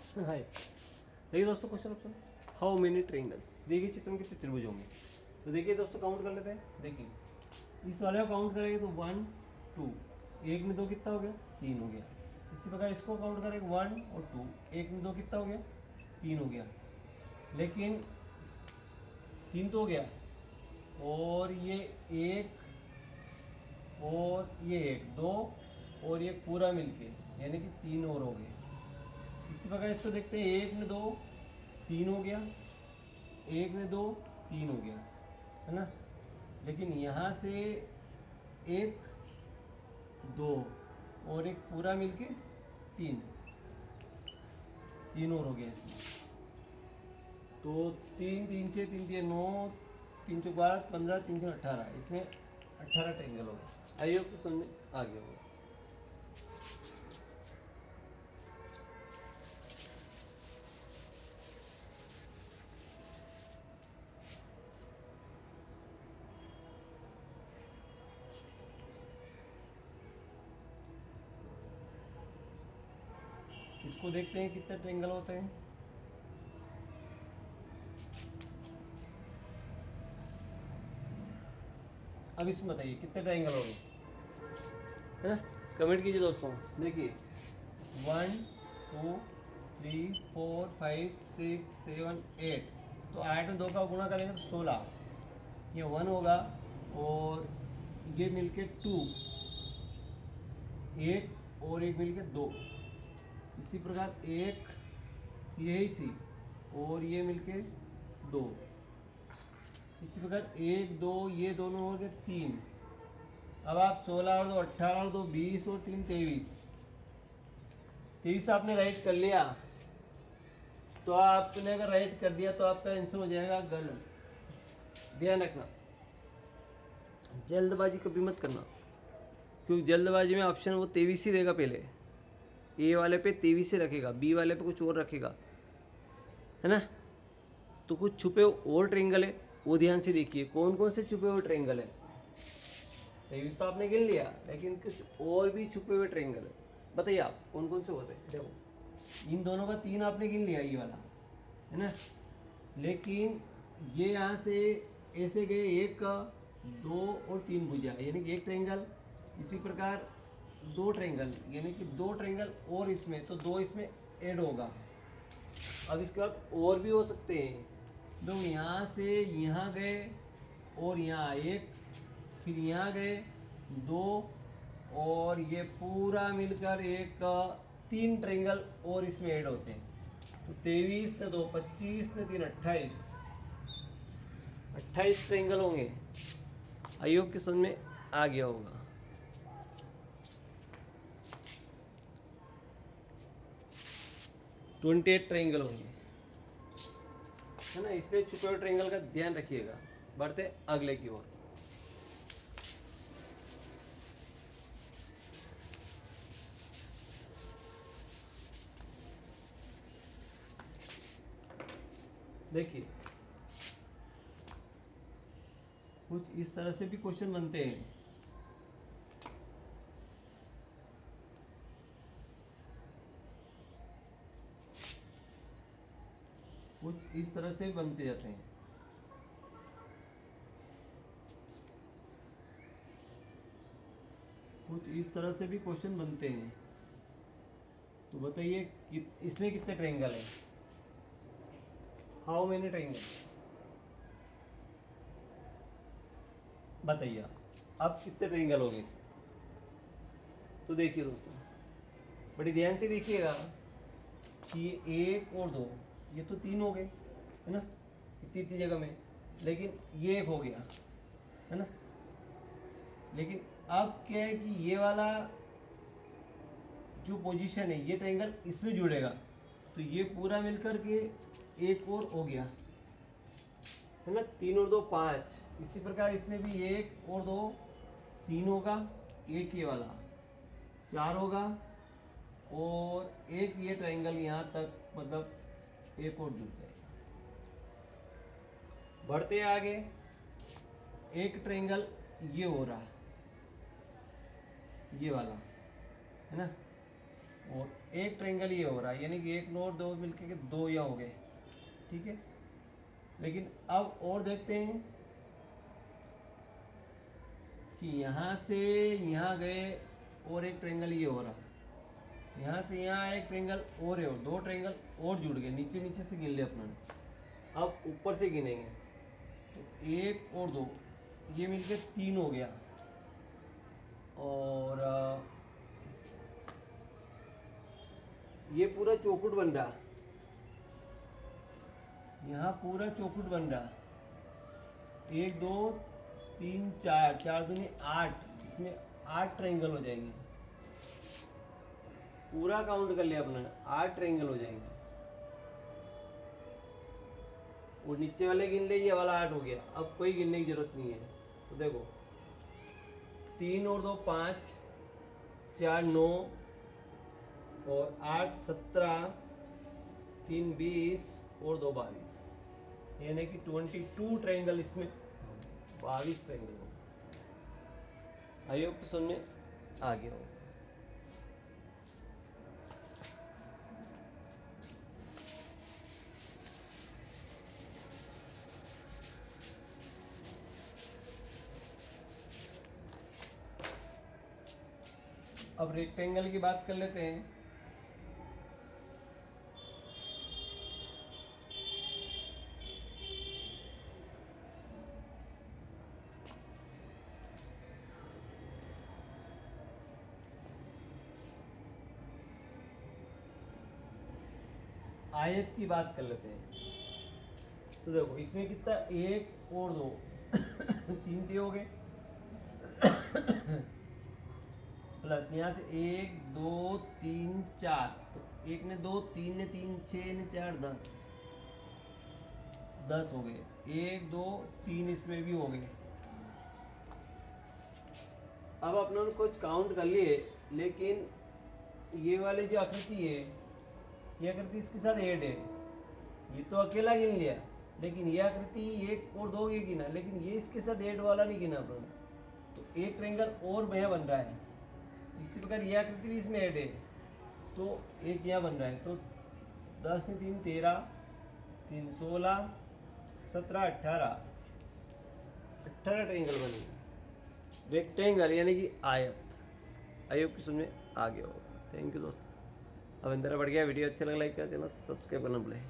हाय, देखिए दोस्तों question option, how many triangles. देखिए चित्र में कितने त्रिभुज होंगे। तो देखिए दोस्तों काउंट कर लेते हैं। देखिए इस वाले को काउंट करेंगे तो 1 2, एक में दो कितना हो गया, 3 हो गया। इसी प्रकार इसको काउंट करेंगे 1 और 2, एक में दो कितना हो गया, 3 हो गया। लेकिन 3 तो हो गया, और ये एक और ये एक दो, और ये पूरा मिलके यानी कि 3 और हो गए। इसी प्रकार इसको देखते हैं, एक में दो 3 हो गया, एक में दो 3 हो गया, है ना। लेकिन यहाँ से एक दो और एक पूरा मिलके 3, 3 और हो गया इसमें। तो 3 3 6 3 3 9, 3 चौक 12 15, 3 6 18, इसमें 18 ट्रायंगल हो गए। आई होप समझ में आ गया होगा। इसको देखते हैं कितने ट्रायंगल होते हैं। अब इसमें बताइए कितने ट्रायंगल हो गए, है ना। कमेंट कीजिए दोस्तों। देखिए 1 2 3 4 5 6 7 8, तो 8 में 2 का गुणा करेंगे तो 16, ये 1 होगा, और ये मिलके 2, एक और एक मिलके 2। इसी प्रकार एक यही थी, और ये मिलके 2। इसी प्रकार एक दो ये दोनों हो गए 3। अब आप 16 और 2 18 और 2 20 और 3 23, 23 आपने राइट कर लिया। तो आपने अगर राइट कर दिया तो आपका आंसर हो जाएगा गलत। ध्यान रखना, जल्दबाजी कभी मत करना, क्योंकि जल्दबाजी में ऑप्शन वो 23 ही देगा। पहले ए वाले पे 23 ही रखेगा, बी वाले पे कुछ और रखेगा, है ना। तो कुछ छुपे और ट्रायंगल है, वो ध्यान से देखिए कौन कौन से छुपे हुए ट्रायंगल है। 23 तो आपने गिन लिया, लेकिन कुछ और भी छुपे हुए ट्रायंगल है। बताइए आप कौन कौन से होते हैं। देखो इन दोनों का 3 आपने गिन लिया, ये वाला, है ना। लेकिन ये यहाँ से ऐसे गए, एक दो और 3 भुजा यानी कि एक ट्रायंगल। इसी प्रकार 2 ट्रायंगल यानी कि 2 ट्रायंगल, और इसमें तो 2 इसमें ऐड होगा। अब इसके बाद और भी हो सकते हैं। लोग यहाँ से यहाँ गए, और यहाँ एक, फिर यहाँ गए 2, और ये पूरा मिलकर एक 3 ट्रायंगल और इसमें ऐड होते हैं। तो 23 ने 2 25 ने 3 28, 28 ट्रायंगल होंगे। आई होप कि समझ में आ गया होगा। ट्वेंटी 28 ट्रायंगल होंगे, है ना। इसलिए छुपे हुए ट्रायंगल का ध्यान रखिएगा। बढ़ते अगले की ओर। देखिए कुछ इस तरह से भी क्वेश्चन बनते हैं। कुछ इस तरह से बनते जाते हैं। कुछ इस तरह से भी क्वेश्चन बनते हैं। तो बताइए इसमें कितने ट्रायंगल है, हाउ मेनी ट्रायंगल्स। बताइए अब कितने ट्रायंगल हो गए इसमें। तो देखिए दोस्तों बड़ी ध्यान से देखिएगा कि ये एक और दो, ये तो 3 हो गए, है ना, इतनी इतनी जगह में। लेकिन ये एक हो गया, है ना। लेकिन अब क्या है कि ये वाला जो पोजीशन है, ये ट्रायंगल इसमें जुड़ेगा, तो ये पूरा मिलकर के एक और हो गया, है ना। 3 और 2 5। इसी प्रकार इसमें भी 1 और 2 3 होगा, एक ये वाला 4 होगा, और एक ये ट्रायंगल यहाँ तक, मतलब एक और जुड़ जाएगा। बढ़ते आगे, एक ट्रायंगल ये हो रहा, ये वाला, है ना। और एक ट्रायंगल ये हो रहा है, यानी कि एक और दो मिलके के दो यहाँ हो गए, ठीक है। लेकिन अब और देखते हैं कि यहाँ से यहाँ गए और एक ट्रायंगल ये हो रहा, यहाँ से यहाँ एक ट्रायंगल और है, और दो ट्रायंगल और जुड़ गए, नीचे नीचे से गिन ले अपना ने। अब ऊपर से गिनेंगे तो एक और दो, ये मिलके तीन हो गया। और ये पूरा चौकुट बन रहा, यहाँ पूरा चौकुट बन रहा, एक दो तीन चार, चार दूनी आठ, इसमें 8 ट्रायंगल हो जाएंगे। पूरा काउंट कर लिया अपने, 8 ट्रायंगल हो जाएंगे। और नीचे वाले गिन ले, ये वाला 8 हो गया, अब कोई गिनने की जरूरत नहीं है। तो देखो 3 और 2 5, 4 9, और 8 17, 3 20 और 2 22, यानी कि 22 ट्रायंगल, इसमें 22 ट्रायंगल हो। आई होप समझ में आ गया हो। अब रेक्टेंगल की बात कर लेते हैं। आयत की बात कर लेते हैं। तो देखो इसमें कितना, एक और दो तीन ते हो गए, प्लस यहाँ से एक दो तीन चार, तो एक ने दो, तीन ने तीन, छः ने चार, 10 10 हो गए। एक दो तीन इसमें भी हो गए। अब अपने कुछ काउंट कर लिए, लेकिन ये वाली जो आकृति है, ये आकृति इसके साथ ऐड है, ये तो अकेला गिन लिया, लेकिन ये आकृति एक और दो ये गिना, लेकिन ये इसके साथ ऐड वाला नहीं गिना अपने। तो एक ट्रायंगल और यहाँ बन रहा है, इसी प्रकार ये आकृति भी इसमें ऐड है, तो एक यहाँ बन रहा है। तो 10 में 3 13, 3 16, 17 18, 18 ट्रायंगल बने रेक्टेंगल, यानी कि आयत। आयोग की समझ में आ गया होगा। थैंक यू दोस्तों। अब अंदर बढ़ गया, वीडियो अच्छा लगा लाइक करें, चैनल सब्सक्राइब करना भूलें।